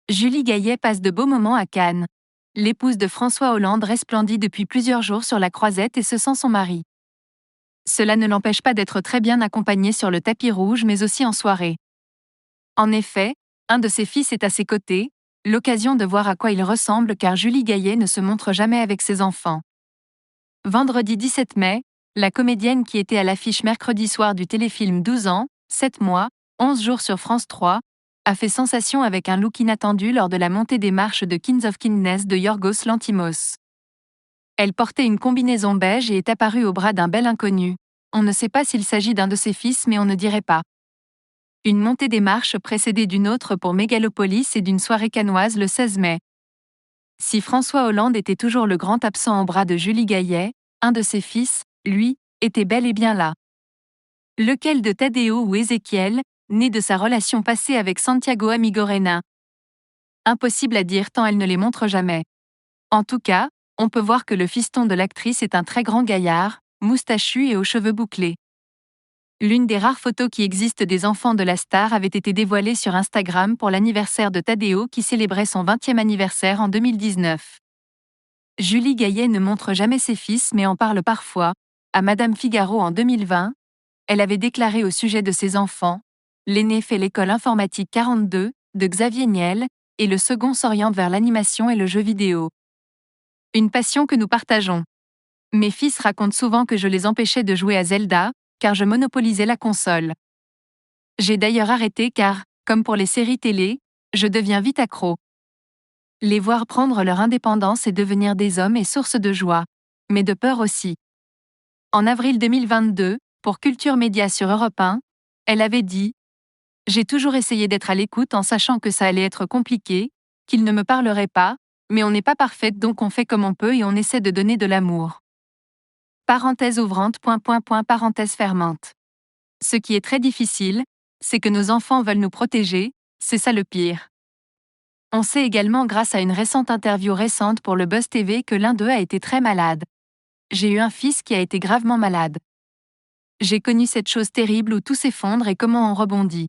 Julie Gaillet passe de beaux moments à Cannes. L'épouse de François Hollande resplendit depuis plusieurs jours sur la croisette et se sent son mari. Cela ne l'empêche pas d'être très bien accompagnée sur le tapis rouge mais aussi en soirée. En effet, un de ses fils est à ses côtés, l'occasion de voir à quoi il ressemble car Julie Gaillet ne se montre jamais avec ses enfants. Vendredi 17 mai, la comédienne qui était à l'affiche mercredi soir du téléfilm 12 ans, 7 mois, 11 jours sur France 3, a fait sensation avec un look inattendu lors de la montée des marches de Kings of Kindness de Yorgos Lanthimos. Elle portait une combinaison beige et est apparue au bras d'un bel inconnu. On ne sait pas s'il s'agit d'un de ses fils mais on ne dirait pas. Une montée des marches précédée d'une autre pour Mégalopolis et d'une soirée cannoise le 16 mai. Si François Hollande était toujours le grand absent au bras de Julie Gaillet, un de ses fils, lui, était bel et bien là. Lequel de Tadeo ou Ézéchiel, né de sa relation passée avec Santiago Amigorena? Impossible à dire tant elle ne les montre jamais. En tout cas, on peut voir que le fiston de l'actrice est un très grand gaillard, moustachu et aux cheveux bouclés. L'une des rares photos qui existent des enfants de la star avait été dévoilée sur Instagram pour l'anniversaire de Tadeo qui célébrait son 20e anniversaire en 2019. Julie Gaillet ne montre jamais ses fils mais en parle parfois. À Madame Figaro en 2020, elle avait déclaré au sujet de ses enfants: l'aîné fait l'école informatique 42, de Xavier Niel, et le second s'oriente vers l'animation et le jeu vidéo. Une passion que nous partageons. Mes fils racontent souvent que je les empêchais de jouer à Zelda, car je monopolisais la console. J'ai d'ailleurs arrêté car, comme pour les séries télé, je deviens vite accro. Les voir prendre leur indépendance et devenir des hommes est source de joie, mais de peur aussi. En avril 2022, pour Culture Média sur Europe 1, elle avait dit: j'ai toujours essayé d'être à l'écoute en sachant que ça allait être compliqué, qu'ils ne me parleraient pas, mais on n'est pas parfaite donc on fait comme on peut et on essaie de donner de l'amour. Parenthèse ouvrante. Parenthèse fermante. Ce qui est très difficile, c'est que nos enfants veulent nous protéger, c'est ça le pire. On sait également grâce à une récente interview récente pour le Buzz TV que l'un d'eux a été très malade. J'ai eu un fils qui a été gravement malade. J'ai connu cette chose terrible où tout s'effondre et comment on rebondit.